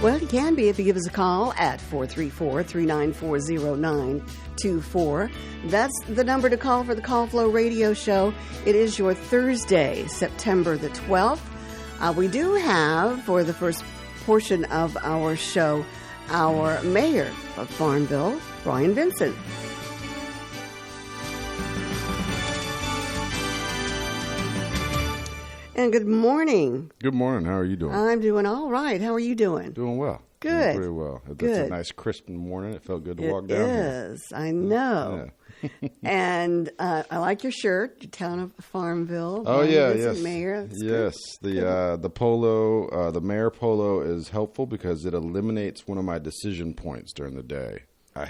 Well, you can be if you give us a call at 434-394-0924. That's the number to call for the Call Flow Radio Show. It is your Thursday, September the 12th. We do have, for the first portion of our show, our mayor of Farmville, Brian Vincent. And good morning. Good morning. How are you doing? I'm doing all right. How are you doing? Doing well. Good. Doing pretty well. It's Good. a nice crisp morning. It felt good to walk down here. It is. I know. Yeah. And I like your shirt, the town of Farmville. Oh Brian yeah, Vincent, yes, Mayor. That's yes. good. The polo, the mayor polo is helpful because it eliminates one of my decision points during the day. I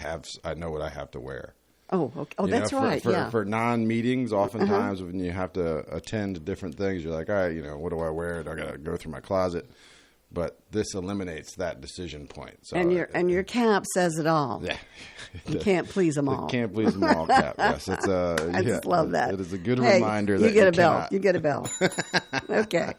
know what I have to wear. Oh, okay. Oh, You that's know, right. For non-meetings, oftentimes when you have to attend different things, you're like, all right, what do I wear? Do I got to go through my closet? But this eliminates that decision point. So And your cap says it all. Yeah. You can't please them all. Can't please them all, Cap. Yes, it's I just love that. It is a good Hey, reminder that you get a bell. cannot. You get a bell. Okay.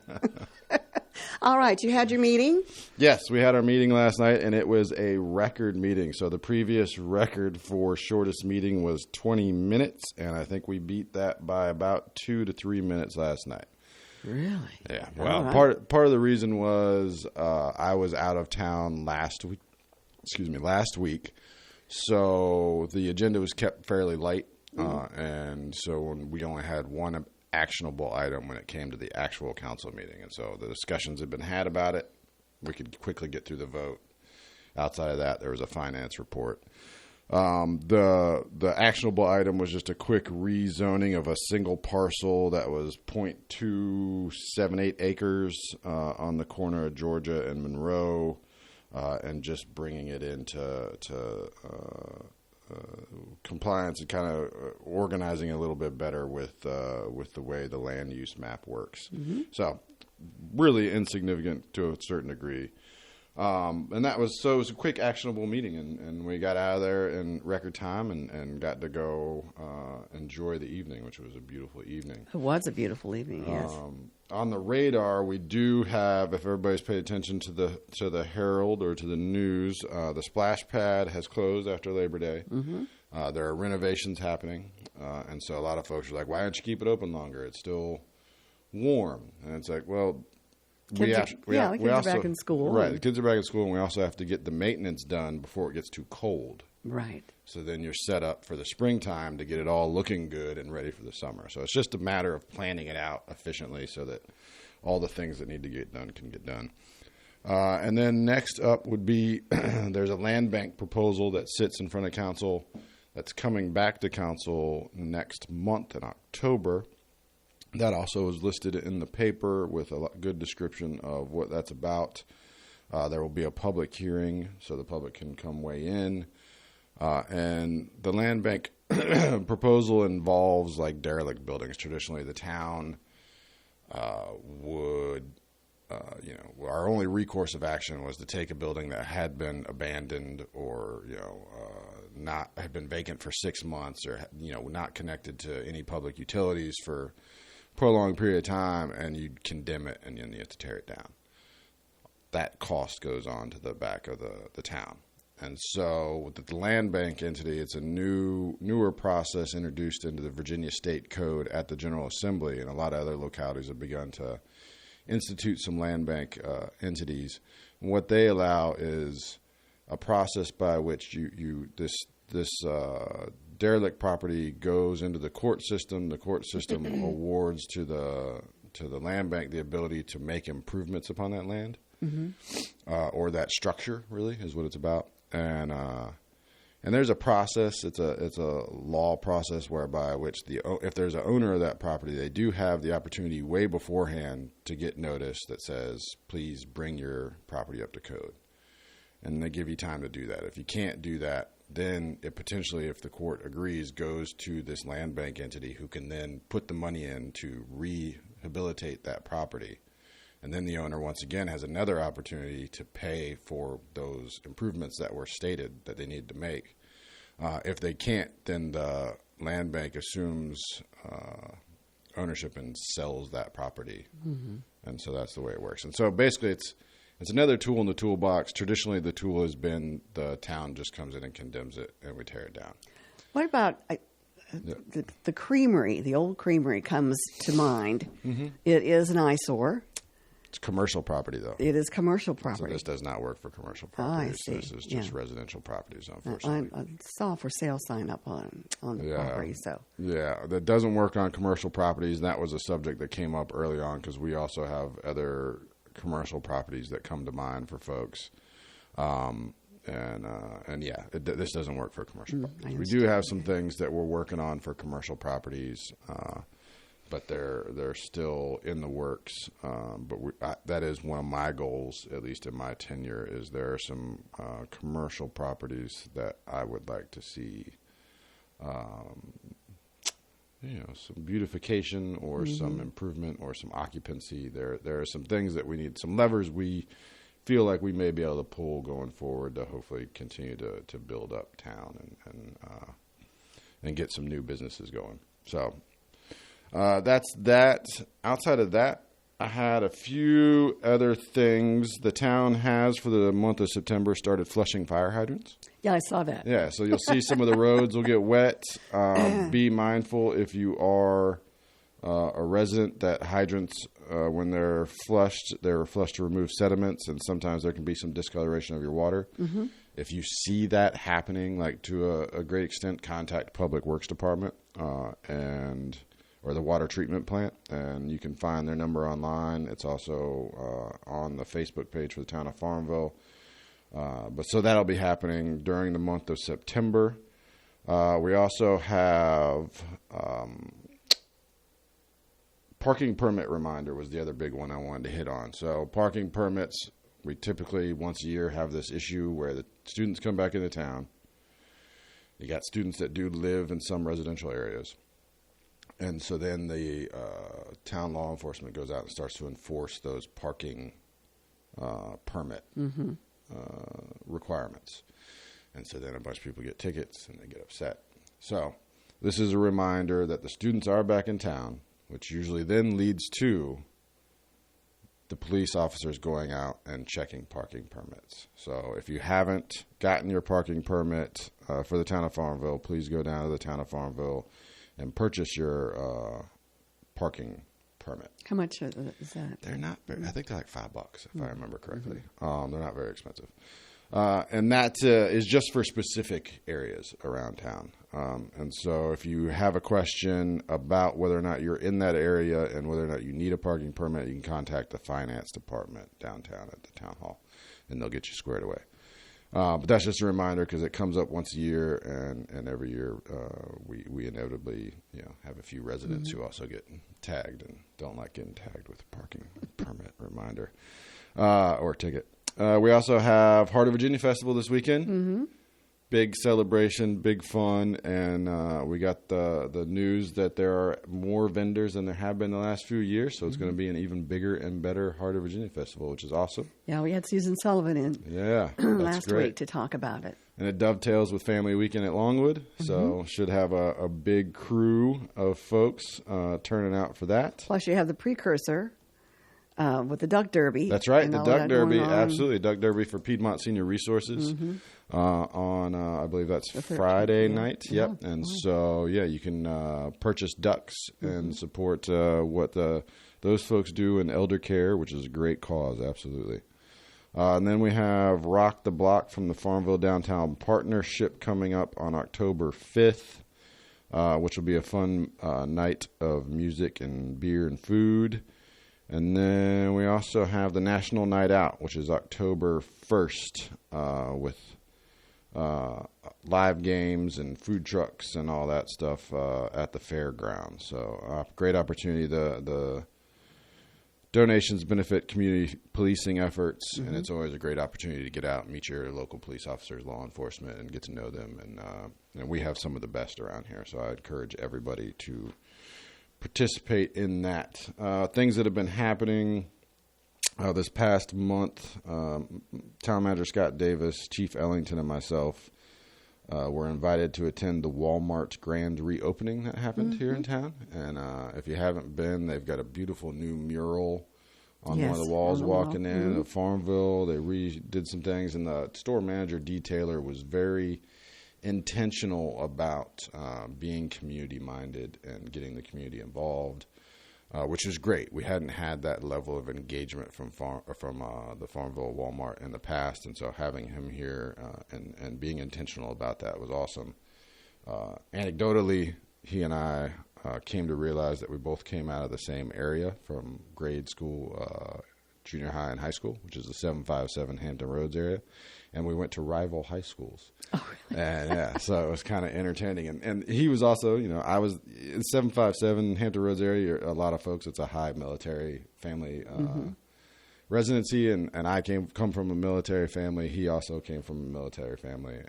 All right. You had your meeting? Yes, we had our meeting last night, and it was a record meeting. So the previous record for shortest meeting was 20 minutes, and I think we beat that by about 2 to 3 minutes last night. Really? Yeah. All Well, right. part of the reason was I was out of town last week. Last week. So the agenda was kept fairly light, and so we only had one actionable item when it came to the actual council meeting. And so the discussions had been had about it. We could quickly get through the vote. Outside of that, there was a finance report. The actionable item was just a quick rezoning of a single parcel that was 0.278 acres on the corner of Georgia and Monroe, and just bringing it into compliance and kind of organizing it a little bit better with the way the land use map works. Mm-hmm. So really insignificant to a certain degree. And it was a quick actionable meeting, and we got out of there in record time and got to go enjoy the evening, which was a beautiful evening. It was a beautiful evening, yes. On the radar, we do have, if everybody's paid attention to the Herald or to the news, the splash pad has closed after Labor Day. Mm-hmm. There are renovations happening, and so a lot of folks are like, why don't you keep it open longer? It's still warm. And it's like, well, the kids are back in school. Right, the kids are back in school, and we also have to get the maintenance done before it gets too cold. Right. So then you're set up for the springtime to get it all looking good and ready for the summer. So it's just a matter of planning it out efficiently so that all the things that need to get done can get done. And then next up would be there's a land bank proposal that sits in front of council that's coming back to council next month in October. That also is listed in the paper with a good description of what that's about. There will be a public hearing so the public can come weigh in. And the land bank proposal involves like derelict buildings. Traditionally, the town would, our only recourse of action was to take a building that had been abandoned or, not had been vacant for 6 months or, not connected to any public utilities for a prolonged period of time, and you'd condemn it and then you have to tear it down. That cost goes on to the back of the town. And so with the land bank entity, it's a newer process introduced into the Virginia State Code at the General Assembly, and a lot of other localities have begun to institute some land bank entities. And what they allow is a process by which this derelict property goes into the court system. The court system awards to the land bank the ability to make improvements upon that land, or that structure. Really, is what it's about. And there's a process. It's a law process whereby if there's an owner of that property, they do have the opportunity way beforehand to get notice that says, please bring your property up to code. And they give you time to do that. If you can't do that, then it potentially, if the court agrees, goes to this land bank entity who can then put the money in to rehabilitate that property. And then the owner, once again, has another opportunity to pay for those improvements that were stated that they need to make. If they can't, then the land bank assumes ownership and sells that property. Mm-hmm. And so that's the way it works. And so basically It's another tool in the toolbox. Traditionally, the tool has been the town just comes in and condemns it, and we tear it down. What about the creamery? The old creamery comes to mind. Mm-hmm. It is an eyesore. It's commercial property, though. It is commercial property. So this does not work for commercial properties. I see. This is just residential properties, unfortunately. I saw for sale sign up on the property. So yeah, that doesn't work on commercial properties. That was a subject that came up early on because we also have other commercial properties that come to mind for folks. This doesn't work for commercial properties. We do have some things that we're working on for commercial properties, but they're still in the works. That is one of my goals, at least in my tenure, is there are some commercial properties that I would like to see, some beautification or some improvement or some occupancy. There are some things that we need, some levers we feel like we may be able to pull going forward to hopefully continue to build up town and get some new businesses going. So that's that. Outside of that, I had a few other things. The town has, for the month of September, started flushing fire hydrants. Yeah, I saw that. Yeah, so you'll see some of the roads will get wet. Be mindful if you are a resident that hydrants, when they're flushed to remove sediments, and sometimes there can be some discoloration of your water. Mm-hmm. If you see that happening, like to a great extent, contact Public Works Department or the water treatment plant, and you can find their number online. It's also on the Facebook page for the town of Farmville. So that'll be happening during the month of September. We also have parking permit reminder was the other big one I wanted to hit on. So parking permits, we typically once a year have this issue where the students come back into town. You got students that do live in some residential areas. And so then the town law enforcement goes out and starts to enforce those parking permit requirements. And so then a bunch of people get tickets and they get upset. So this is a reminder that the students are back in town, which usually then leads to the police officers going out and checking parking permits. So if you haven't gotten your parking permit for the town of Farmville, please go down to the town of Farmville and purchase your parking permit. How much is that? They're not very, I think they're like $5 if I remember correctly. They're not very expensive. And that is just for specific areas around town. And so if you have a question about whether or not you're in that area and whether or not you need a parking permit, you can contact the finance department downtown at the town hall, and they'll get you squared away. But that's just a reminder because it comes up once a year, and every year we inevitably have a few residents who also get tagged and don't like getting tagged with a parking permit reminder or ticket. We also have Heart of Virginia Festival this weekend. Mm-hmm. Big celebration, big fun, and we got the news that there are more vendors than there have been the last few years, so it's going to be an even bigger and better Heart of Virginia Festival, which is awesome. Yeah, we had Susan Sullivan in last week to talk about it. And it dovetails with Family Weekend at Longwood, so should have a big crew of folks turning out for that. Plus you have the precursor with the Duck Derby. That's right, the Duck Derby, absolutely. Duck Derby for Piedmont Senior Resources. Mm-hmm. On I believe that's Friday night. Yep. Yeah. And so you can purchase ducks and support what those folks do in elder care, which is a great cause. Absolutely. And then we have Rock the Block from the Farmville Downtown Partnership coming up on October 5th, which will be a fun night of music and beer and food. And then we also have the National Night Out, which is October 1st, with live games and food trucks and all that stuff at the fairgrounds. So great opportunity. The donations benefit community policing efforts, and it's always a great opportunity to get out and meet your local police officers, law enforcement, and get to know them. And we have some of the best around here, so I encourage everybody to participate in that. Things that have been happening this past month, Town Manager Scott Davis, Chief Ellington, and myself were invited to attend the Walmart grand reopening that happened here in town. And if you haven't been, they've got a beautiful new mural on one of the walls walking in of Farmville. They redid some things, and the store manager detailer was very intentional about being community-minded and getting the community involved, which was great. We hadn't had that level of engagement from the Farmville Walmart in the past, and so having him here and being intentional about that was awesome. Anecdotally, he and I came to realize that we both came out of the same area from grade school, junior high and high school, which is the 757 Hampton Roads area. And we went to rival high schools. Oh, really? And so it was kind of entertaining. And he was also, I was in 757 Hampton Roads area. A lot of folks, it's a high military family residency. And I come from a military family. He also came from a military family.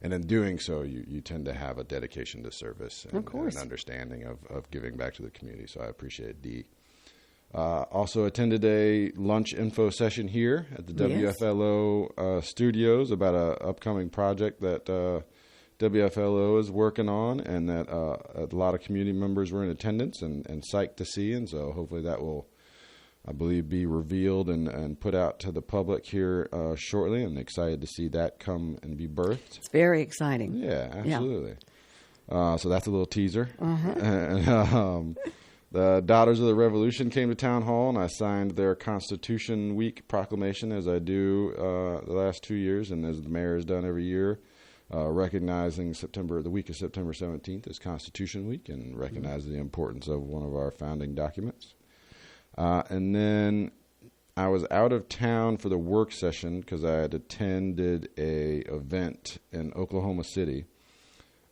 And in doing so, you tend to have a dedication to service and an understanding of giving back to the community. So I appreciate Dee. Also attended a lunch info session here at the WFLO studios about an upcoming project that WFLO is working on, and that a lot of community members were in attendance and psyched to see. And so hopefully that will, I believe, be revealed and put out to the public here shortly. I'm excited to see that come and be birthed. It's very exciting. Yeah, absolutely. Yeah. So that's a little teaser. And, the Daughters of the Revolution came to Town Hall, and I signed their Constitution Week proclamation, as I do the last 2 years, and as the mayor has done every year, recognizing the week of September 17th as Constitution Week, and recognizing the importance of one of our founding documents. And then I was out of town for the work session because I had attended a event in Oklahoma City.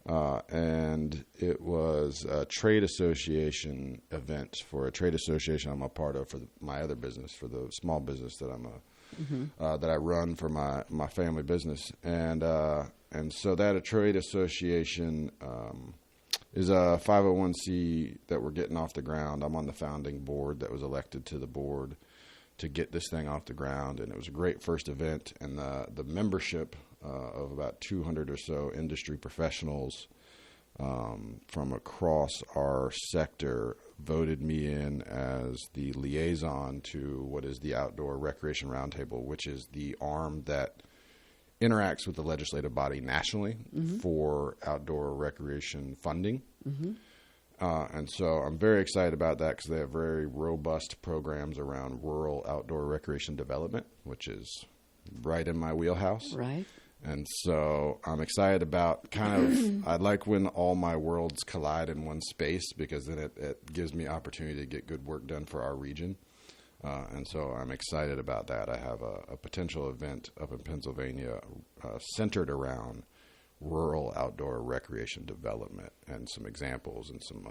And it was a trade association event for a trade association I'm a part of for my other business, for the small business that that I run for my family business. And so that a trade association is a 501c that we're getting off the ground. I'm on the founding board that was elected to the board to get this thing off the ground. And it was a great first event. And the membership of about 200 or so industry professionals from across our sector voted me in as the liaison to what is the Outdoor Recreation Roundtable, which is the arm that interacts with the legislative body nationally for outdoor recreation funding. And so I'm very excited about that because they have very robust programs around rural outdoor recreation development, which is right in my wheelhouse. Right. And so I'm excited about I like when all my worlds collide in one space, because then it gives me opportunity to get good work done for our region. And so I'm excited about that. I have a potential event up in Pennsylvania centered around rural outdoor recreation development and some examples and some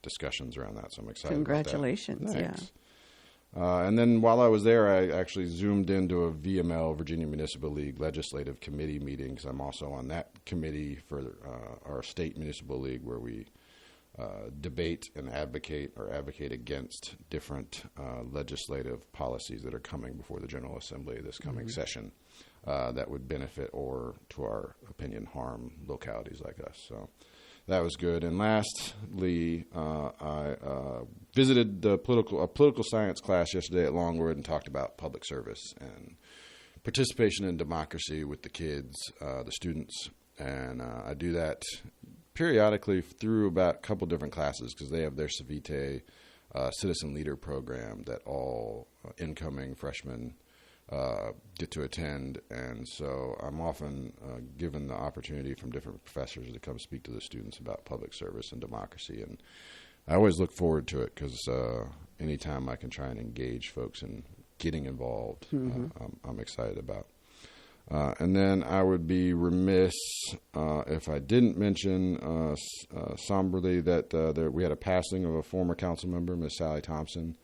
discussions around that. So I'm excited about that. Congratulations. Thanks. Yeah. And then while I was there, I actually zoomed into a VML, Virginia Municipal League Legislative Committee meeting, because I'm also on that committee for our state municipal league, where we debate and advocate against different legislative policies that are coming before the General Assembly this coming session that would benefit or, to our opinion, harm localities like us. So that was good. And lastly, I visited a political science class yesterday at Longwood and talked about public service and participation in democracy with the kids, the students. And I do that periodically through about a couple different classes, because they have their Civite Citizen Leader program that all incoming freshmen get to attend. And so I'm often given the opportunity from different professors to come speak to the students about public service and democracy. And I always look forward to it, because anytime I can try and engage folks in getting involved, I'm excited about. And then I would be remiss if I didn't mention somberly that we had a passing of a former council member, Miss Sally Thompson,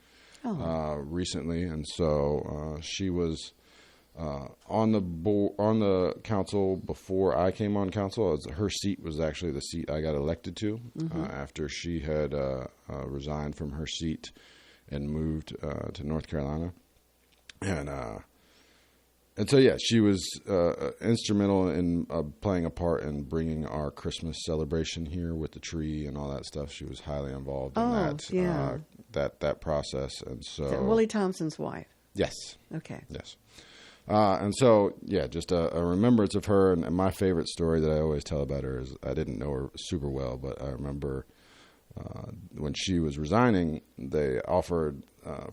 recently, and so she was on the council before I came on council. Her seat was actually the seat I got elected to after she had resigned from her seat and moved to North Carolina, and And so, yeah, she was instrumental in playing a part in bringing our Christmas celebration here with the tree and all that stuff. She was highly involved in that process. And so, is that Willie Thompson's wife? Yes. Okay. Yes. And so, yeah, just a remembrance of her. And my favorite story that I always tell about her is I didn't know her super well, but I remember when she was resigning, they offered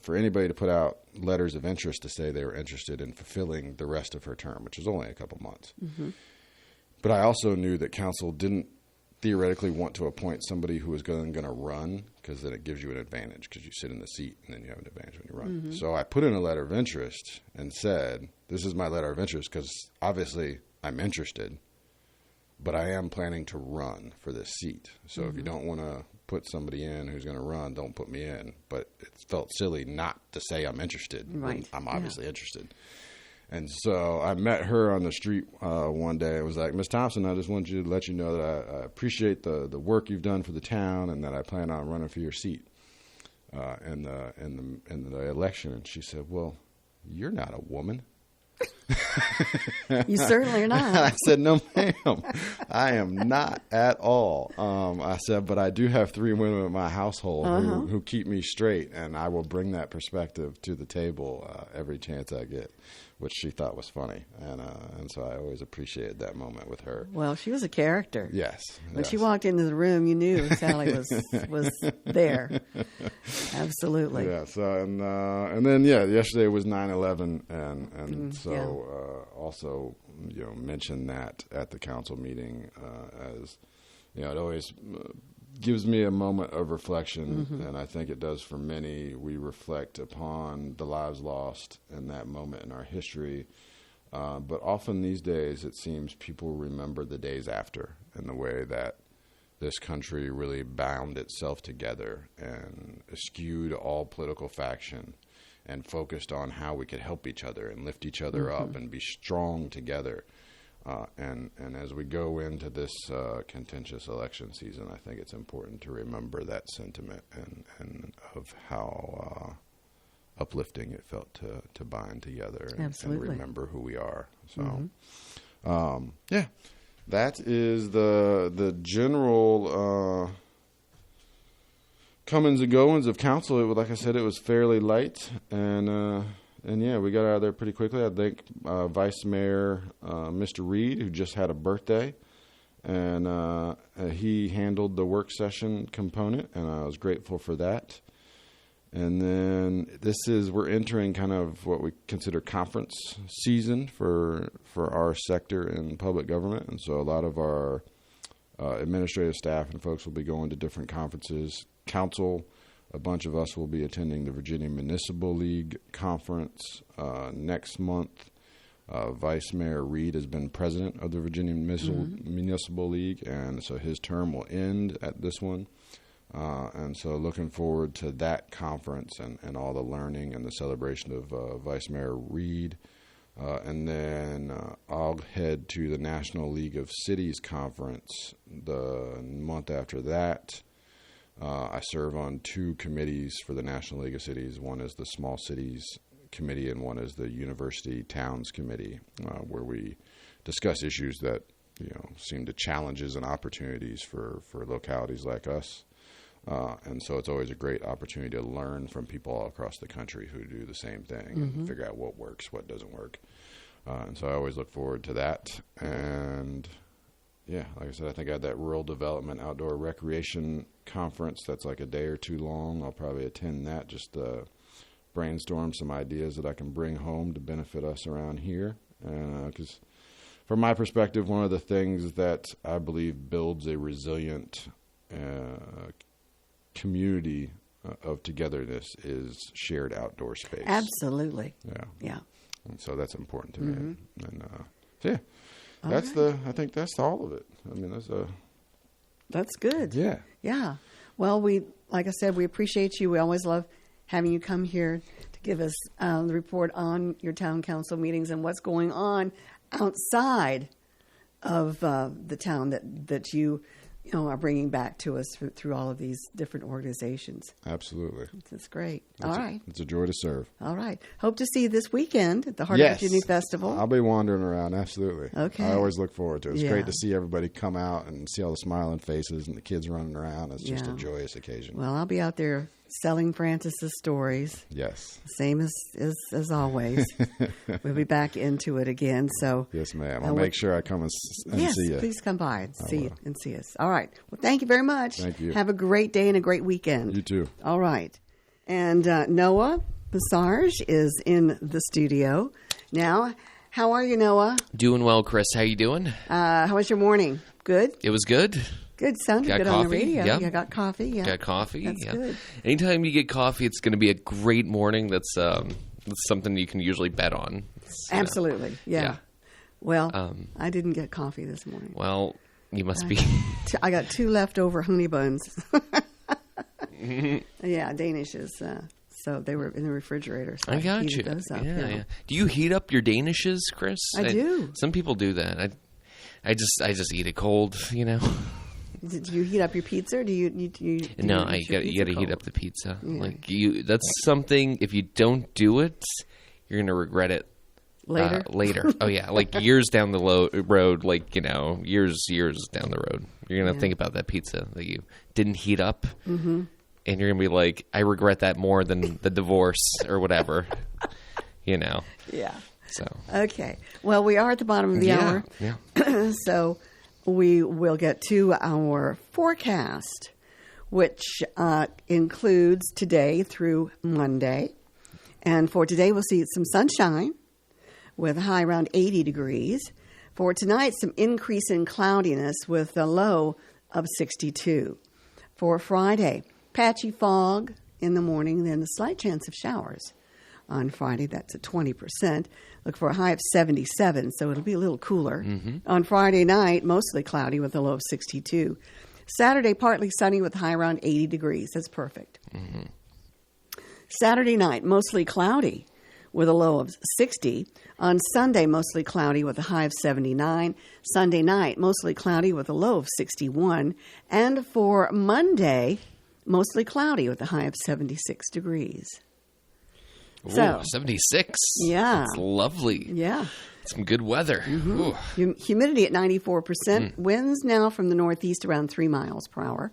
for anybody to put out letters of interest to say they were interested in fulfilling the rest of her term, which was only a couple months. Mm-hmm. But I also knew that council didn't theoretically want to appoint somebody who was going to run, because then it gives you an advantage because you sit in the seat and then you have an advantage when you run. Mm-hmm. So I put in a letter of interest and said, this is my letter of interest because obviously I'm interested, but I am planning to run for this seat. So if you don't want to put somebody in who's going to run, don't put me in. But it felt silly not to say I'm interested. Right. I'm obviously interested. And so I met her on the street one day. I was like, Ms. Thompson, I just wanted to let you know that I appreciate the work you've done for the town and that I plan on running for your seat in the election. And she said, well, you're not a woman. You certainly are not. I said, no, ma'am, I am not at all. I said, but I do have 3 women in my household who keep me straight, and I will bring that perspective to the table every chance I get, which she thought was funny. And so I always appreciated that moment with her. Well, she was a character. Yes. When she walked into the room, you knew Sally was there. Absolutely. Yeah. So and then yesterday was 9/11, and so also mentioned that at the council meeting as it always gives me a moment of reflection, and I think it does for many. We reflect upon the lives lost in that moment in our history, but often these days it seems people remember the days after in the way that this country really bound itself together and eschewed all political faction and focused on how we could help each other and lift each other up and be strong together. And as we go into this contentious election season, I think it's important to remember that sentiment and of how uplifting it felt to bind together and remember who we are. So, that is the general comings and goings of council. Like I said, it was fairly light, and we got out of there pretty quickly. I think Vice Mayor Mr. Reed, who just had a birthday, and he handled the work session component, and I was grateful for that. And then we're entering kind of what we consider conference season for our sector in public government, and so a lot of our administrative staff and folks will be going to different conferences. Council, a bunch of us will be attending the Virginia Municipal League conference next month. Vice Mayor Reed has been president of the Virginia Municipal League, and so his term will end at this one. And so looking forward to that conference and all the learning and the celebration of Vice Mayor Reed. And then I'll head to the National League of Cities conference the month after that. I serve on 2 committees for the National League of Cities. One is the Small Cities Committee, and one is the University Towns Committee, where we discuss issues that seem to challenges and opportunities for localities like us. And so it's always a great opportunity to learn from people all across the country who do the same thing and figure out what works, what doesn't work. And so I always look forward to that. And like I said, I think I had that Rural Development Outdoor Recreation Conference that's like a day or 2 long. I'll probably attend that just to brainstorm some ideas that I can bring home to benefit us around here. Because from my perspective, one of the things that I believe builds a resilient community of togetherness is shared outdoor space. Absolutely. Yeah. And so that's important to me. And I think that's all of it. I mean, that's good. Yeah. Yeah. Well, like I said, we appreciate you. We always love having you come here to give us the report on your town council meetings and what's going on outside of the town that you are bringing back to us through all of these different organizations. Absolutely. That's great. All right. It's a joy to serve. All right. Hope to see you this weekend at the Heart of Virginia Festival. I'll be wandering around, absolutely. Okay. I always look forward to it. It's great to see everybody come out and see all the smiling faces and the kids running around. It's just a joyous occasion. Well, I'll be out there selling Francis's stories. Yes. Same as always. We'll be back into it again. So yes, ma'am. I'll make sure I come and see you. Yes, please come by and see us. All right. Well, thank you very much. Thank you. Have a great day and a great weekend. You too. All right. And Noah Passarge is in the studio now. How are you, Noah? Doing well, Chris. How you doing? How was your morning? Good? It was good. Good. Sounded Got good coffee? on the radio. Yep. Yeah, got coffee. Yeah. Got coffee. That's good. Anytime you get coffee, it's going to be a great morning. That's something you can usually bet on. Absolutely. Yeah. Yeah. Well, I didn't get coffee this morning. Well, you must be. I got 2 leftover honey buns. Yeah, Danishes. So they were in the refrigerator. So I got you. heated those up, Yeah. Do you heat up your Danishes, Chris? I do. Some people do that. I just eat it cold. Did you heat up your pizza? Or do you No, you got to heat up the pizza. Yeah. That's something. If you don't do it, you're gonna regret it later. Later. Oh yeah, like years down the road. Like years down the road, you're gonna think about that pizza that you didn't heat up, and you're gonna be like, I regret that more than the divorce or whatever. Yeah. So Okay. Well, we are at the bottom of the hour. Yeah. So we will get to our forecast, which includes today through Monday. And for today, we'll see some sunshine with a high around 80 degrees. For tonight, some increase in cloudiness with a low of 62. For Friday, patchy fog in the morning, then a slight chance of showers. On Friday, that's at 20%. Look for a high of 77, so it'll be a little cooler. On Friday night, mostly cloudy with a low of 62. Saturday, partly sunny with a high around 80 degrees. That's perfect. Saturday night, mostly cloudy with a low of 60. On Sunday, mostly cloudy with a high of 79. Sunday night, mostly cloudy with a low of 61. And for Monday, mostly cloudy with a high of 76 degrees. Ooh, 76. Yeah. That's lovely. Yeah. Some good weather. Ooh. Humidity at 94%. Winds now from the northeast around 3 miles per hour.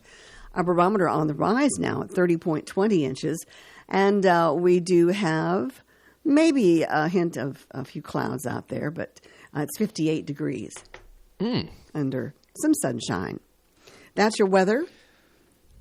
Our barometer on the rise now at 30.20 inches. And we do have maybe a hint of a few clouds out there, but it's 58 degrees under some sunshine. That's your weather.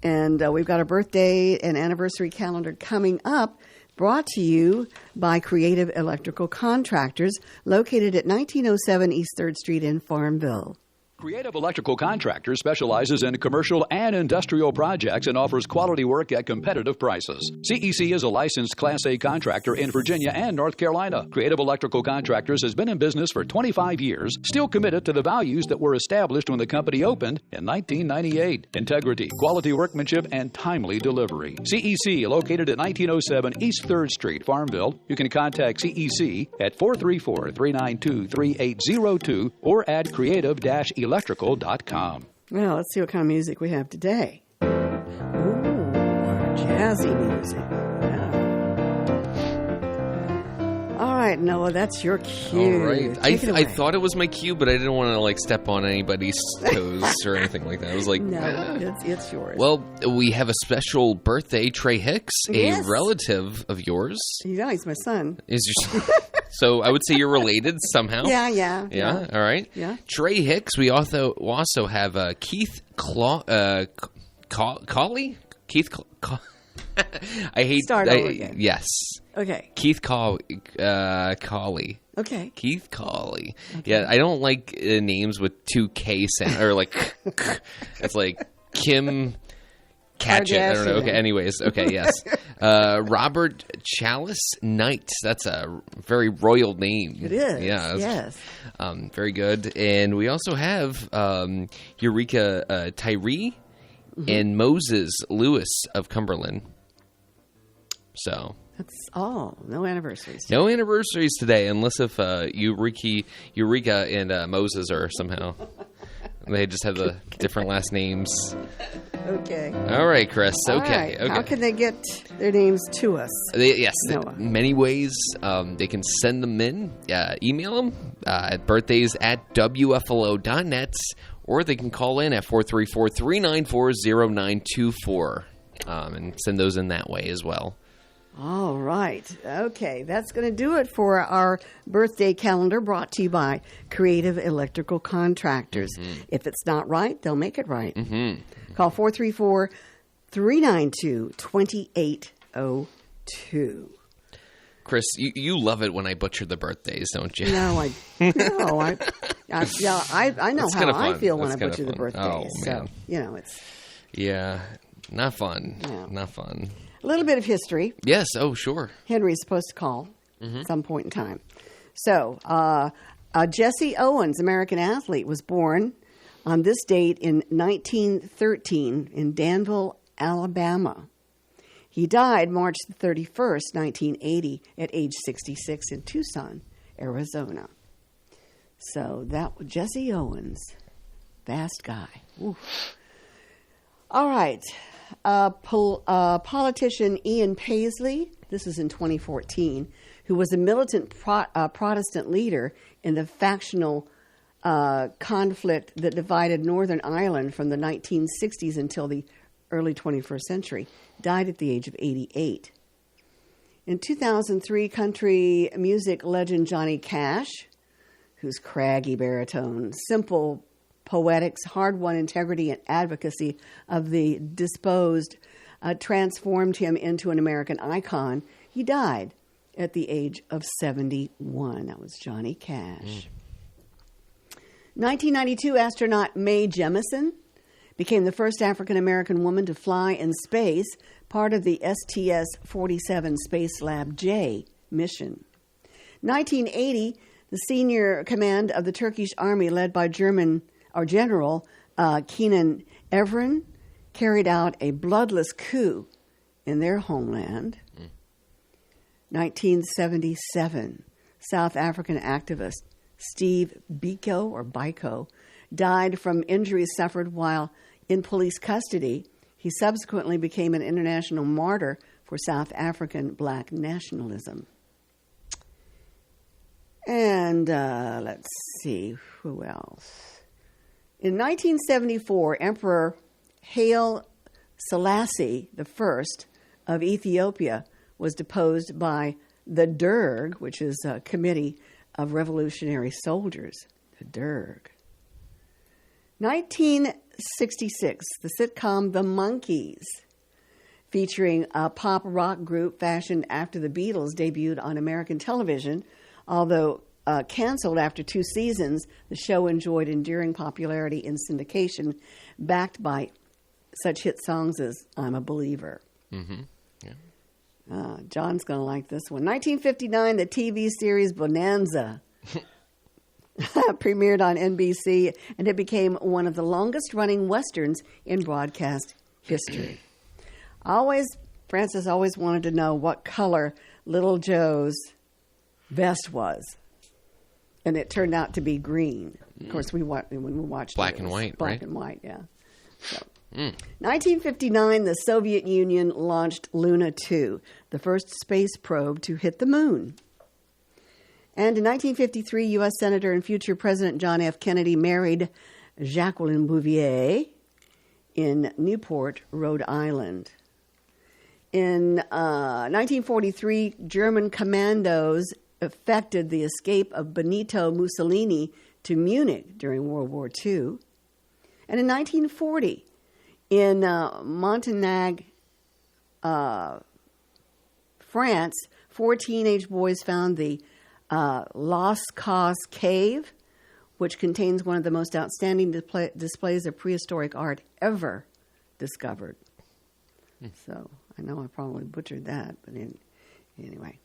And we've got a birthday and anniversary calendar coming up, brought to you by Creative Electrical Contractors, located at 1907 East 3rd Street in Farmville. Creative Electrical Contractors specializes in commercial and industrial projects and offers quality work at competitive prices. CEC is a licensed Class A contractor in Virginia and North Carolina. Creative Electrical Contractors has been in business for 25 years, still committed to the values that were established when the company opened in 1998. Integrity, quality workmanship, and timely delivery. CEC, located at 1907 East 3rd Street, Farmville. You can contact CEC at 434-392-3802 or at creative-electrical.com. Well, let's see what kind of music we have today. Ooh, jazzy music. Yeah. All right, Noah, that's your cue. All right. I thought it was my cue, but I didn't want to step on anybody's toes or anything like that. I was like, no, it's yours. Well, we have a special birthday. Trey Hicks, Yes. a relative of yours. Yeah, he's my son. Is your So I would say you're related somehow. Yeah. All right. Yeah. Trey Hicks. We also have Keith Cawley. I hate. Start over again. Yes. Okay. Keith Cawley. Okay. Keith Cawley. Okay. Yeah, I don't like names with 2 K sound or it's like Kim Catchett. I don't know. Okay. Anyways. Okay. Yes. Robert Chalice Knight. That's a very royal name. It is. Yeah. Yes. Very good. And we also have Eureka Tyree and Moses Lewis of Cumberland. So. That's all. No anniversaries. No anniversaries today, unless if Eureka and Moses are somehow They just have the different last names. Okay. All right, Chris. All Okay. right. Okay. How can they get their names to us? Yes, Noah. many ways. They can send them in, email them at birthdays@wflo.net, or they can call in at 434-394-0924 and send those in that way as well. All right. Okay. That's going to do it for our birthday calendar brought to you by Creative Electrical Contractors. If it's not right, they'll make it right. Call 434-392-2802. Chris, you love it when I butcher the birthdays, don't you? No, I know It's how kinda I fun. feel when It's I kinda butcher the fun. birthdays. Oh, man. So, it's Yeah, not fun. No. Not fun. a little bit of history. Yes, oh, sure. Henry's supposed to call at some point in time. So, Jesse Owens, American athlete, was born on this date in 1913 in Danville, Alabama. He died March 31st, 1980, at age 66 in Tucson, Arizona. So that was Jesse Owens. Fast guy. Oof. All right. Politician Ian Paisley, this is in 2014, who was a militant Protestant leader in the factional conflict that divided Northern Ireland from the 1960s until the early 21st century, died at the age of 88. In 2003, country music legend Johnny Cash, whose craggy baritone, simple poetics, hard-won integrity, and advocacy of the disposed transformed him into an American icon. He died at the age of 71. That was Johnny Cash. 1992 astronaut Mae Jemison became the first African-American woman to fly in space, part of the STS-47 Space Lab J mission. 1980, the senior command of the Turkish army, led by General Kenan Evren, carried out a bloodless coup in their homeland. 1977, South African activist Steve Biko died from injuries suffered while in police custody. He subsequently became an international martyr for South African black nationalism. And let's see, who else? In 1974, Emperor Haile Selassie I of Ethiopia was deposed by the Derg, which is a committee of revolutionary soldiers. The Derg. 1966, the sitcom The Monkees, featuring a pop rock group fashioned after the Beatles, debuted on American television. Although canceled after 2 seasons, the show enjoyed enduring popularity in syndication, backed by such hit songs as I'm a Believer. Mm-hmm. Yeah. John's going to like this one. 1959, the TV series Bonanza premiered on NBC, and it became one of the longest-running Westerns in broadcast history. Francis always wanted to know what color Little Joe's vest was, and it turned out to be green. Of course, when we watched Black it and was white, black right? and white, yeah. So. 1959, the Soviet Union launched Luna 2, the first space probe to hit the moon. And in 1953, U.S. Senator and future President John F. Kennedy married Jacqueline Bouvier in Newport, Rhode Island. In 1943, German commandos effected the escape of Benito Mussolini to Munich during World War II. And in 1940, in Montagnag, France, 4 teenage boys found the Las Causes Cave, which contains one of the most outstanding displays of prehistoric art ever discovered. So I know I probably butchered that, but anyway.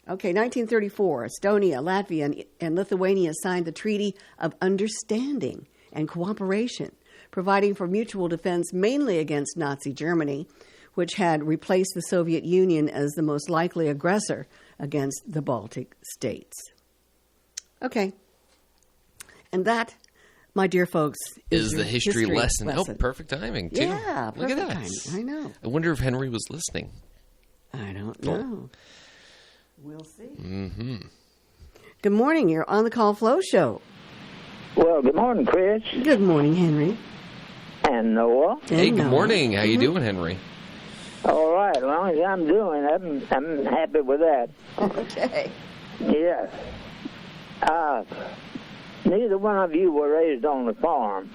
Okay, 1934, Estonia, Latvia, and Lithuania signed the Treaty of Understanding and Cooperation, providing for mutual defense mainly against Nazi Germany, which had replaced the Soviet Union as the most likely aggressor against the Baltic states. Okay, and that my dear folks, is the history lesson. Oh, perfect timing, too. Yeah, look at that. Timing. I know. I wonder if Henry was listening. I don't know. We'll see. Mm-hmm. Good morning. You're on the Call Flow Show. Well, good morning, Chris. Good morning, Henry. And Noah. Hey, good morning. How you doing, Henry? All right. As long as I'm doing, I'm happy with that. Okay. Yeah. Neither one of you were raised on the farm.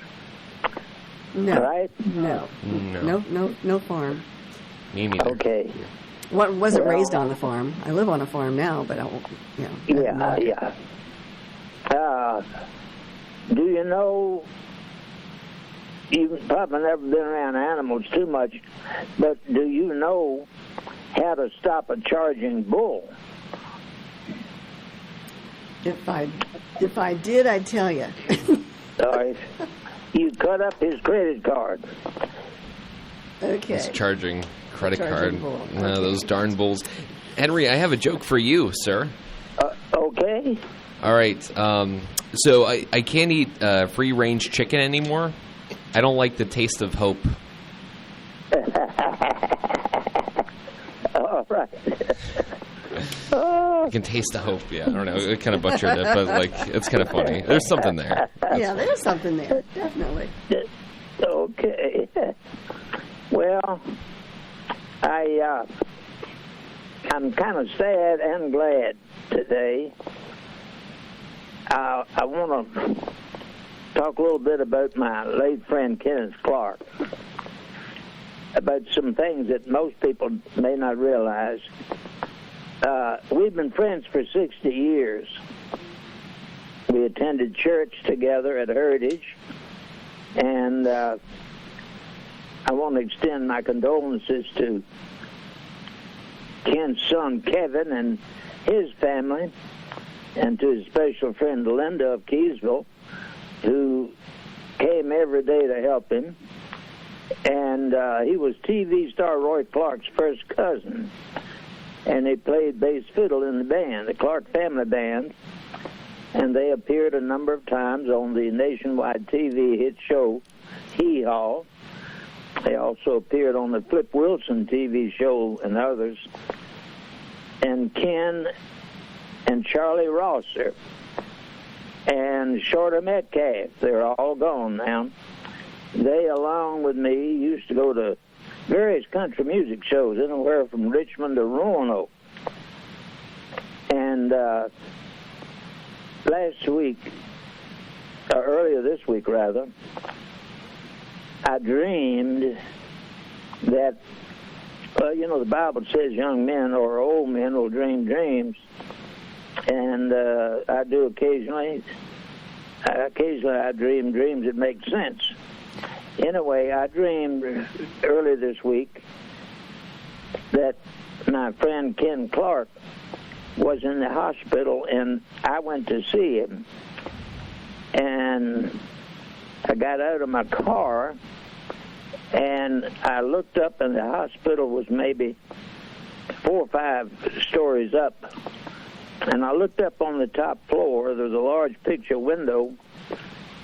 No. Right? No farm. Me neither. Okay. Wasn't raised on the farm. I live on a farm now, but I won't, Yeah. Do you know, you've probably never been around animals too much, but do you know how to stop a charging bull? If I did, I'd tell you. All right. You cut up his credit card. Okay. It's charging credit card. Bull. No, Okay. those darn bulls. Henry, I have a joke for you, sir. Okay. All right. So I can't eat free-range chicken anymore. I don't like the taste of hope. All right. I can taste the hope. Yeah, I don't know. It kind of butchered it, but like it's kind of funny. There's something there. Yeah, there's something there. Definitely. Okay. Well, I'm kind of sad and glad today. I want to talk a little bit about my late friend Kenneth Clark, about some things that most people may not realize. We've been friends for 60 years. We attended church together at Heritage, and I want to extend my condolences to Ken's son Kevin and his family, and to his special friend Linda of Keysville, who came every day to help him. And he was TV star Roy Clark's first cousin, and he played bass fiddle in the band, the Clark Family Band, and they appeared a number of times on the nationwide TV hit show Hee Haw. They also appeared on the Flip Wilson TV show and others. And Ken and Charlie Rosser and Shorter Metcalf, they're all gone now. They, along with me, used to go to various country music shows, anywhere from Richmond to Roanoke. And last week, or earlier this week rather, I dreamed that, well, you know, the Bible says young men or old men will dream dreams, and I do occasionally. Occasionally I dream dreams that make sense. Anyway, I dreamed earlier this week that my friend Ken Clark was in the hospital, and I went to see him. And I got out of my car, and I looked up, and the hospital was maybe 4 or 5 stories up. And I looked up on the top floor. There was a large picture window,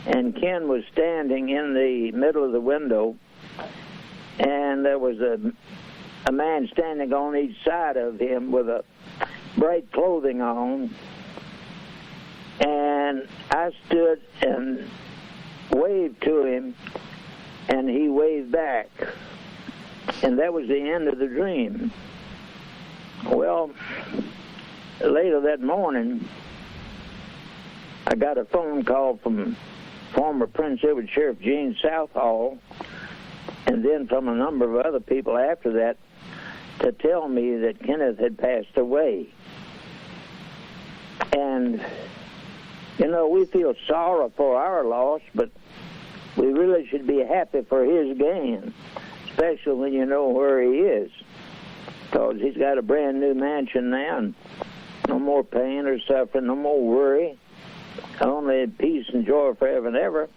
and Ken was standing in the middle of the window, and there was a man standing on each side of him with a bright clothing on. And I stood and waved to him, and he waved back. And that was the end of the dream. Well, later that morning, I got a phone call from former Prince Edward Sheriff Gene Southall, and then from a number of other people after that, to tell me that Kenneth had passed away. And, you know, we feel sorrow for our loss, but we really should be happy for his gain, especially when you know where he is, because he's got a brand new mansion now, and no more pain or suffering, no more worry, only peace and joy forever and ever.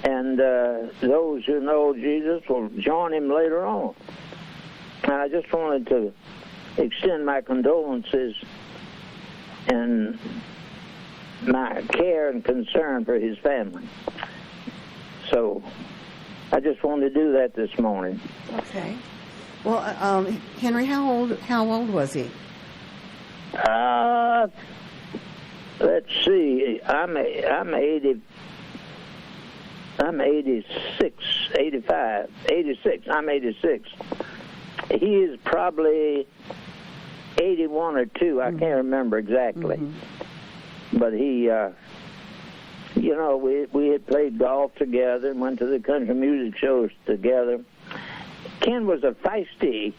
And those who know Jesus will join him later on. And I just wanted to extend my condolences and my care and concern for his family. So I just wanted to do that this morning. Okay. Well, Henry, how old was he? Let's see. I'm 86. I'm 86. He is probably 81 or 2. I can't remember exactly. But he, we had played golf together and went to the country music shows together. Ken was a feisty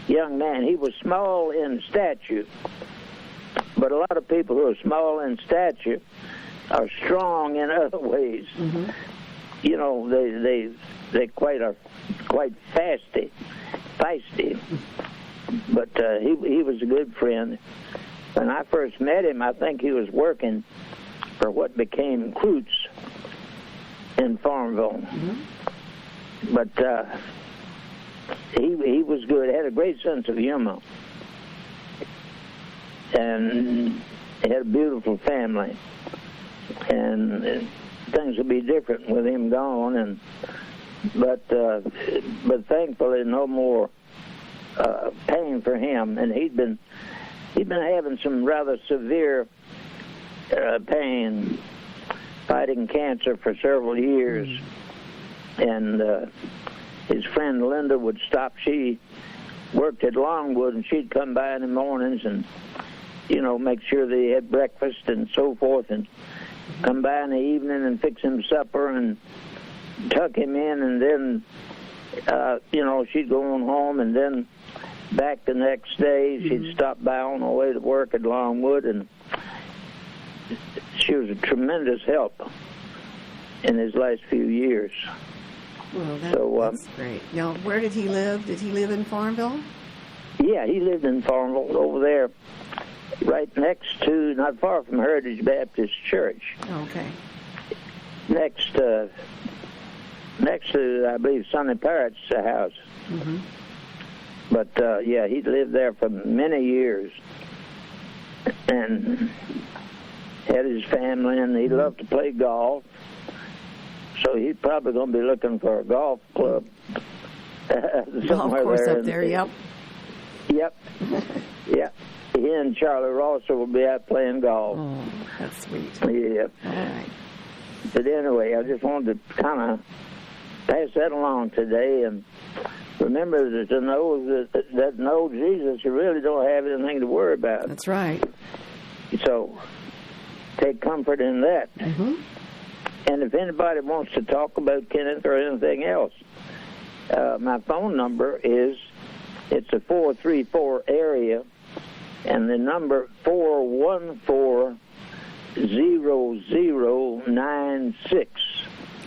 young man. He was small in stature, but a lot of people who are small in stature are strong in other ways. You know, they quite feisty. But he was a good friend. When I first met him, I think he was working for what became Croots in Farmville. But he was good. Had a great sense of humor, and had a beautiful family. And things would be different with him gone. But thankfully, no more pain for him. And he'd been having some rather severe pain, fighting cancer for several years. And his friend Linda would stop. She worked at Longwood, and she'd come by in the mornings and, make sure they had breakfast and so forth, and come by in the evening and fix him supper and tuck him in, and then, she'd go on home, and then back the next day. She'd stop by on her way to work at Longwood, and she was a tremendous help in his last few years. Well, that's great. Now, where did he live? Did he live in Farmville? Yeah, he lived in Farmville over there, right next to, not far from Heritage Baptist Church. Okay. Next to, I believe, Sonny Parrott's house. But, he lived there for many years and had his family, and he loved to play golf. So he's probably going to be looking for a golf club somewhere course there. Up there, yep. Yep. Yep. He and Charlie Rosser will be out playing golf. Oh, that's sweet. Yeah. All right. But anyway, I just wanted to kind of pass that along today, and remember that to know that know Jesus, you really don't have anything to worry about. That's right. So take comfort in that. And if anybody wants to talk about Kenneth or anything else, my phone number it's a 434 area, and the number 414-0096.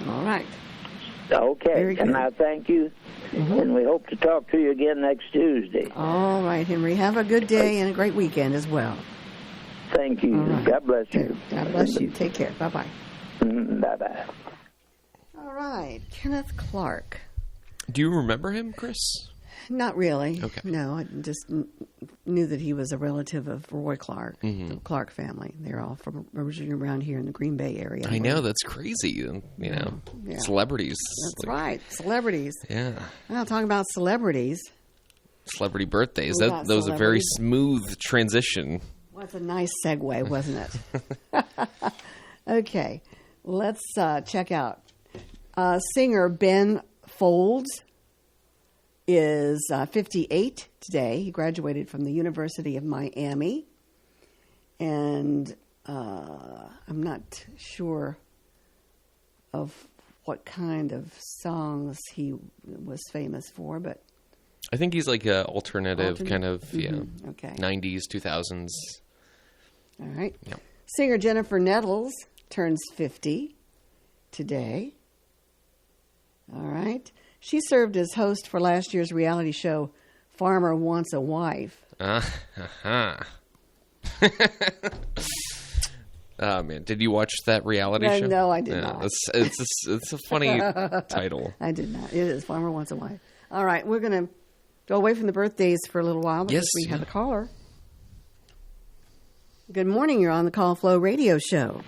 All right. Okay. Very good. And I thank you, and we hope to talk to you again next Tuesday. All right, Henry. Have a good day and a great weekend as well. Thank you. Right. God bless you. God bless you. Take care. Bye-bye. Bye-bye. All right. Kenneth Clark. Do you remember him, Chris? Not really. Okay. No, I just knew that he was a relative of Roy Clark, the Clark family. They're all from originally around here in the Green Bay area. I know, that's crazy. Yeah. Celebrities. That's right. Celebrities. Yeah. Well, talking about celebrities. Celebrity birthdays. We That got was a very celebrities. smooth transition. Well, that's a nice segue, wasn't it? Okay. Let's check out. Singer Ben Folds is 58 today. He graduated from the University of Miami. And I'm not sure of what kind of songs he was famous for, but I think he's like a alternative kind of, Okay. 90s, 2000s. All right. Yep. Singer Jennifer Nettles turns 50 today. All right. She served as host for last year's reality show, Farmer Wants a Wife. Oh, man. Did you watch that reality show? No, I did not. It's a funny title. I did not. It is Farmer Wants a Wife. All right. We're going to go away from the birthdays for a little while because we have a caller. Good morning. You're on the Call Flow Radio Show.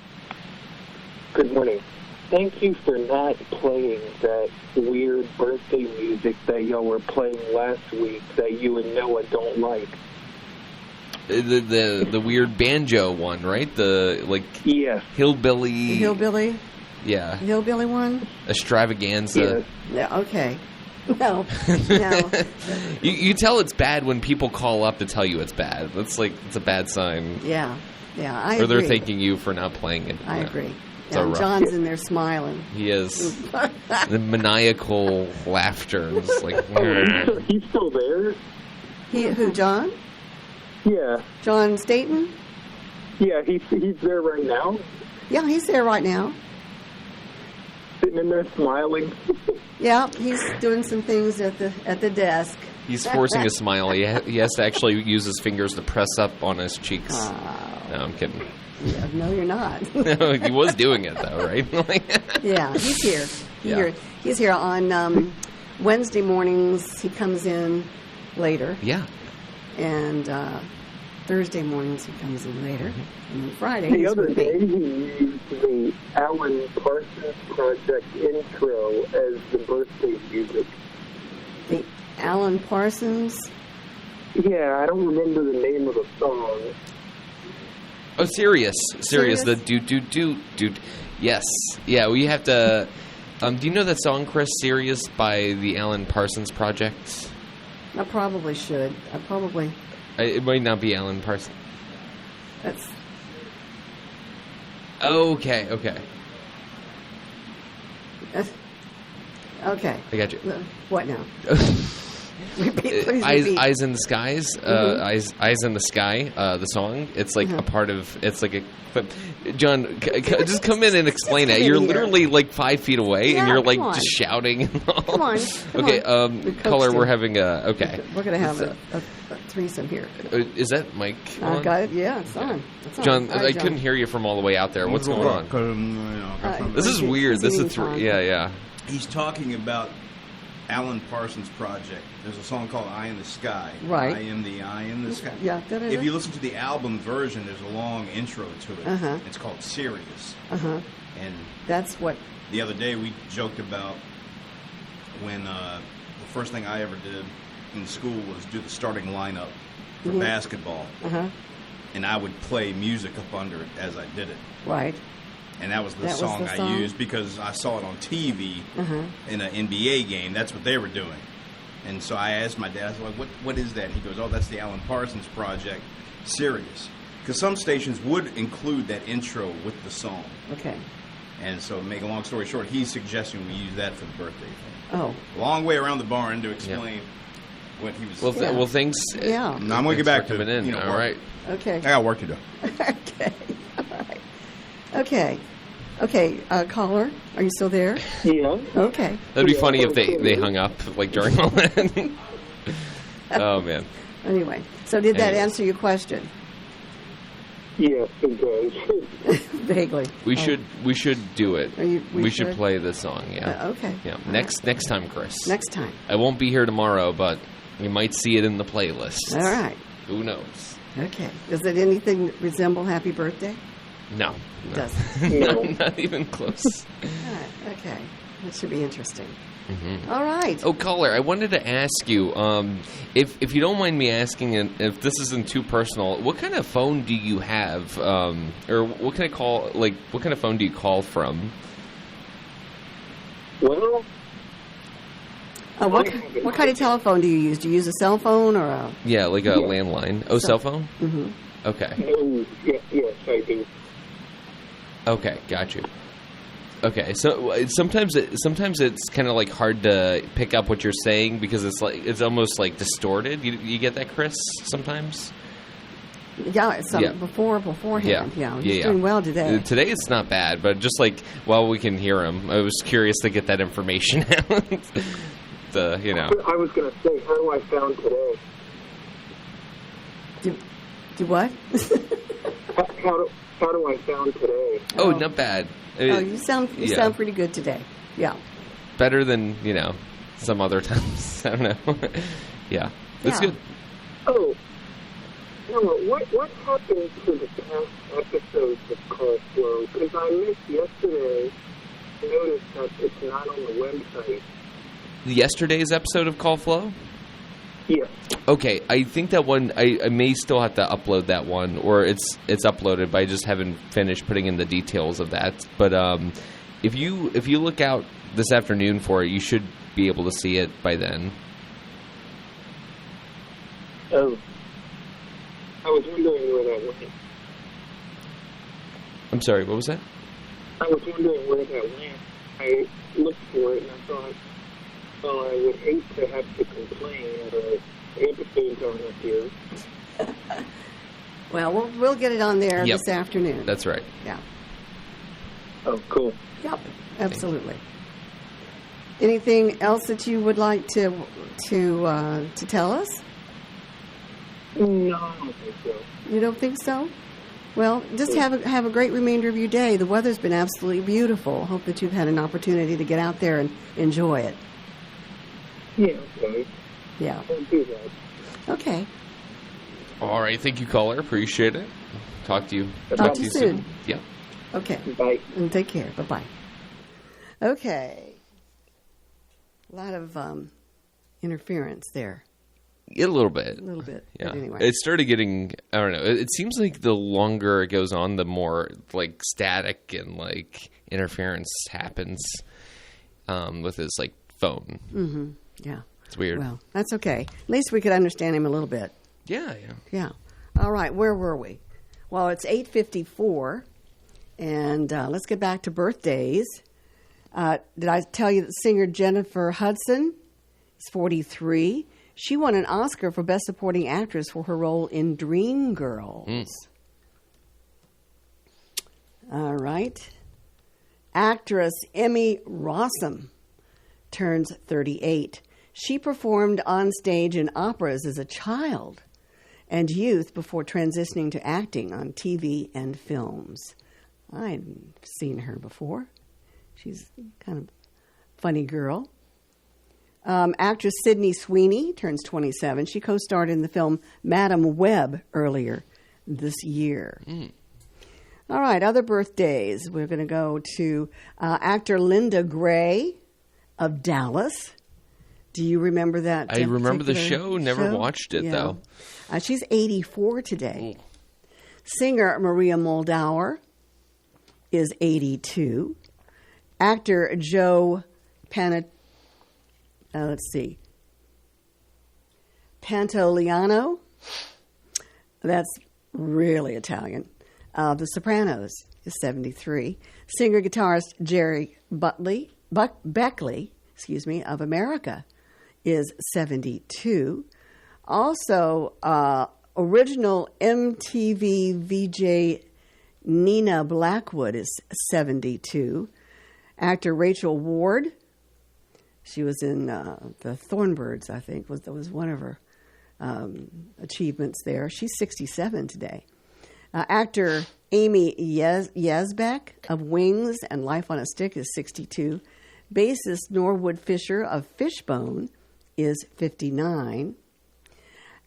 Good morning. Thank you for not playing that weird birthday music that y'all were playing last week that you and Noah don't like. The weird banjo one, right? The Yes. hillbilly. Hillbilly? Yeah. Hillbilly one? Extravaganza. Yes. Yeah, okay. No. No. You tell it's bad when people call up to tell you it's bad. That's it's a bad sign. Yeah. Yeah, I Or agree. they're thanking you for not playing it. I Yeah. agree. It's Yeah, a rough- John's in there smiling. He is. The maniacal laughter. It's like, He's still there? Who, John? Yeah. John Staten? Yeah, he's there right now, Yeah, he's there right now. sitting in there smiling. Yeah, he's doing some things at the desk. he's forcing a smile. He has to actually use his fingers to press up on his cheeks. No, I'm kidding. Yeah, no, you're not. No, he was doing it, though, right? Yeah, he's here. Yeah. He's here on Wednesday mornings. He comes in later. Yeah. And Thursday mornings he comes in later. And then Friday The he's other with me. day, he used the Alan Parsons Project intro as the birthday music. The Alan Parsons. Yeah, I don't remember the name of the song. Oh, Sirius. Sirius? The doot. Yes. Yeah, we have to... do you know that song, Chris, Sirius, by the Alan Parsons Project? I probably should. It might not be Alan Parsons. That's Okay. okay. I got you. What now? Please Eyes repeat. in the Skies, Eyes in the Sky, the song. It's like a part of. It's like a. John, just come in and explain it. in You're here. literally like 5 feet away, and Yeah, you're like come on. just shouting. And all. Come on. Okay, We coaxed Color. We're him. having a. Okay, We're gonna have a threesome here. is that Mike? I've on? got it. Yeah, it's on. It's on. John, All right, I John. couldn't hear you from all the way out there. What's going on? This is weird. This is Time. yeah. He's talking about Alan Parsons Project. There's a song called "Eye in the Sky." Right. I am the eye in the sky. Yeah, that is If it. you listen to the album version, there's a long intro to it. Uh-huh. It's called "Sirius." Uh-huh. And That's what. the other day we joked about when the first thing I ever did in school was do the starting lineup for basketball, Uh-huh. and I would play music up under it as I did it. Right. And that was the That was song the I song? used because I saw it on TV Uh-huh. in an NBA game. That's what they were doing. And so I asked my dad, I was like, what is that? And he goes, oh, that's the Alan Parsons Project, Sirius. Because some stations would include that intro with the song. Okay. And so, to make a long story short, he's suggesting we use that for the birthday thing. Oh. Long way around the barn to explain what he was Well, Yeah. thanks. Yeah. Now I'm going to get back to coming in. All work. right. Okay. I got work to do. Okay. All right. Okay. Okay. Caller, are you still there? Yeah. Okay. That'd be funny if they hung up like during all that. Oh man. Anyway, so did that Anyways. answer your question? Yes, it does. Vaguely. We Oh. should do it. We should should? play this song. Yeah. Okay. Yeah. All Next time, Chris. Next time. I won't be here tomorrow, but you might see it in the playlist. All right. Who knows? Okay. Does it anything resemble Happy Birthday? No. It doesn't. No, not even close. All right. Okay. That should be interesting. Mm-hmm. All right. Oh, caller, I wanted to ask you, if you don't mind me asking, and if this isn't too personal, what kind of phone do you have, or what kind of phone do you call from? Well, What kind of telephone do you use? Do you use a cell phone or a? Yeah, like a landline. Oh, cell phone. Mm-hmm. Okay. yes, I do. Okay, got you. Okay, so sometimes it's kind of like hard to pick up what you're saying because it's almost like distorted. You get that, Chris? Sometimes. Yeah, Yeah. beforehand. Yeah, he's doing well today. Today it's not bad, but just like while we can hear him, I was curious to get that information out. I was going to say, how do I sound today? Do what? How do I sound today? Oh, not bad. Oh, you sound pretty good today. Yeah. Better than some other times. I don't know. Yeah, that's Yeah. good. Oh, Noah, what happened to the past episodes of Call Flow? Because I missed yesterday. Noticed that it's not on the website. Yesterday's episode of Call Flow? Yeah. Okay, I think that one, I may still have to upload that one, or it's uploaded, but I just haven't finished putting in the details of that. But if you look out this afternoon for it, you should be able to see it by then. Oh. I was wondering where that went. I'm sorry, what was that? I was wondering where that went. I looked for it and I thought, well, I would hate to have to complain, but the episodes aren't up here. Well, we'll get it on there Yep. this afternoon. That's right. Yeah. Oh, cool. Yep. Absolutely. Anything else that you would like to tell us? No, I don't think so. You don't think so? Well, just have a great remainder of your day. The weather's been absolutely beautiful. Hope that you've had an opportunity to get out there and enjoy it. Yeah, okay. Yeah. I'll do that. Okay. All right, thank you, caller. Appreciate it. Talk to you. Talk to you soon. Yeah. Okay. Bye. And take care. Bye-bye. Okay. A lot of interference there. A little bit. A little bit. Yeah. But anyway. It started getting, I don't know, it seems like the longer it goes on, the more like static and like interference happens with his like phone. Mm-hmm. Yeah. It's weird. Well, that's okay. At least we could understand him a little bit. Yeah. Yeah. All right. Where were we? Well, it's 8:54, and let's get back to birthdays. Did I tell you that singer Jennifer Hudson is 43? She won an Oscar for Best Supporting Actress for her role in Dreamgirls. All right. Actress Emmy Rossum turns 38. She performed on stage in operas as a child and youth before transitioning to acting on TV and films. I'd seen her before. She's kind of funny girl. Actress Sydney Sweeney turns 27. She co-starred in the film Madam Web earlier this year. All right, other birthdays. We're going to go to actor Linda Gray of Dallas. Do you remember that? I remember the show. Never show? watched it, though. She's 84 today. Singer Maria Moldauer is 82. Actor Joe Pantoliano. That's really Italian. The Sopranos is 73. Singer-guitarist Jerry Beckley, of America is 72. Also, original MTV VJ Nina Blackwood is 72. Actor Rachel Ward, she was in the Thornbirds, I think, was one of her achievements there. She's 67 today. Actor Amy Yazbek of Wings and Life on a Stick is 62. Bassist Norwood Fisher of Fishbone is 59.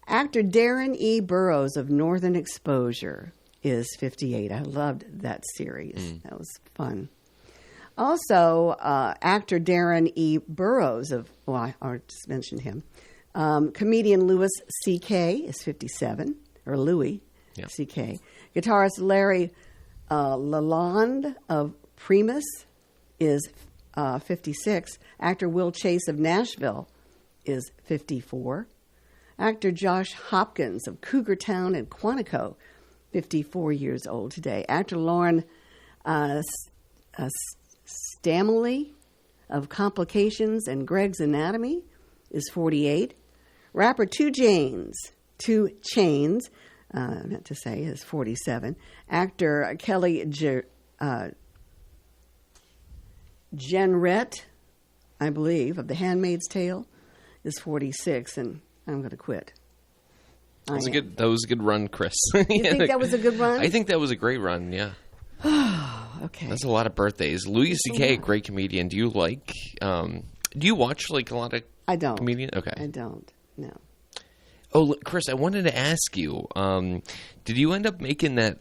Actor Darren E. Burroughs of Northern Exposure is 58. I loved that series. That was fun. Also, actor Darren E. Burroughs of, I just mentioned him. Comedian Louis C.K. is 57, or Louis C.K. Guitarist Larry Lalonde of Primus is 56. Actor Will Chase of Nashville is 54. Actor Josh Hopkins of Cougar Town and Quantico, 54 years old today. Actor Lauren Stamley of Complications and Greg's Anatomy is 48. Rapper 2 Chainz, I meant to say, is 47. Actor Kelly Jenrette, I believe, of The Handmaid's Tale, is 46, and I'm going to quit. That was a good run, Chris. You think that was a good run? I think that was a great run, yeah. Okay. That's a lot of birthdays. Louis C.K., great comedian. Do you do you watch like a lot of I don't. comedian? Okay. I don't, no. Oh, Chris, I wanted to ask you, did you end up making that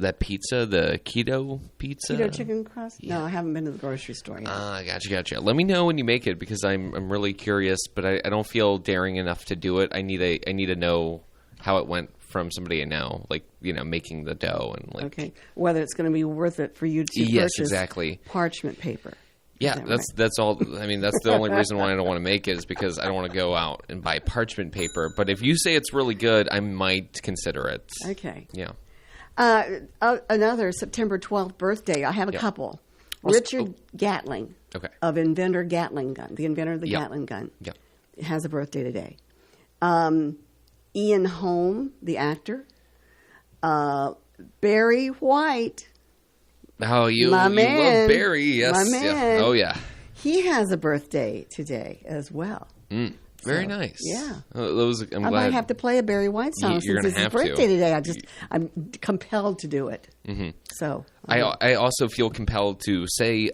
that pizza, the keto pizza? Keto chicken crust? No, I haven't been to the grocery store yet. Gotcha. Let me know when you make it because I'm really curious, but I don't feel daring enough to do it. I need to know how it went from somebody I know, like, making the dough and like. Okay, whether it's going to be worth it for you to purchase exactly. parchment paper. Yeah, that's all. I mean, that's the only reason why I don't want to make it is because I don't want to go out and buy parchment paper. But if you say it's really good, I might consider it. Okay. Yeah. Another September 12th birthday. I have a couple. Richard Gatling of Inventor Gatling Gun, the inventor of the Gatling gun, has a birthday today. Ian Holm, the actor. Barry White. Oh, you love Barry, yes. My man. Yeah. Oh, yeah. He has a birthday today as well. Very nice. Yeah. I'm glad. Might have to play a Barry White song since it's his birthday today. I'm compelled to do it. Mm-hmm. So I also feel compelled to say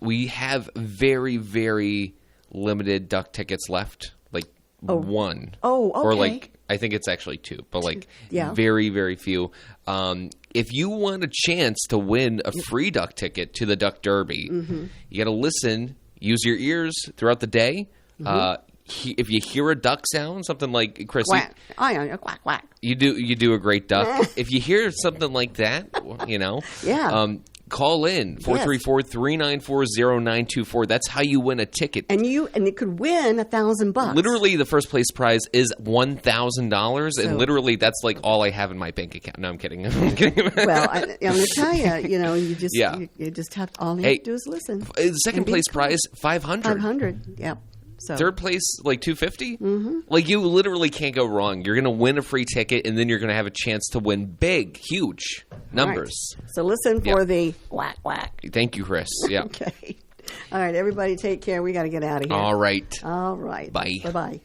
we have very, very limited duck tickets left. Like one. Oh, okay. Or like I think it's actually two, but like very, very few. If you want a chance to win a free duck ticket to the Duck Derby, you got to listen, use your ears throughout the day. If you hear a duck sound, something like Chris, quack. Quack, quack. You do a great duck. If you hear something like that, call in 434-394-0924. That's how you win a ticket. And it could win $1,000. Literally, the first place prize is $1,000, and literally that's like all I have in my bank account. No, I'm kidding. Well, I'm going to tell you, you just have all you have to do is listen. The second place prize $500. $500. Yep. So. Third place, like $250. Like you literally can't go wrong. You're going to win a free ticket, and then you're going to have a chance to win big, huge numbers. Right. So listen for the whack whack. Thank you, Chris. Yeah. Okay. All right, everybody, take care. We got to get out of here. All right. All right. Bye. Bye.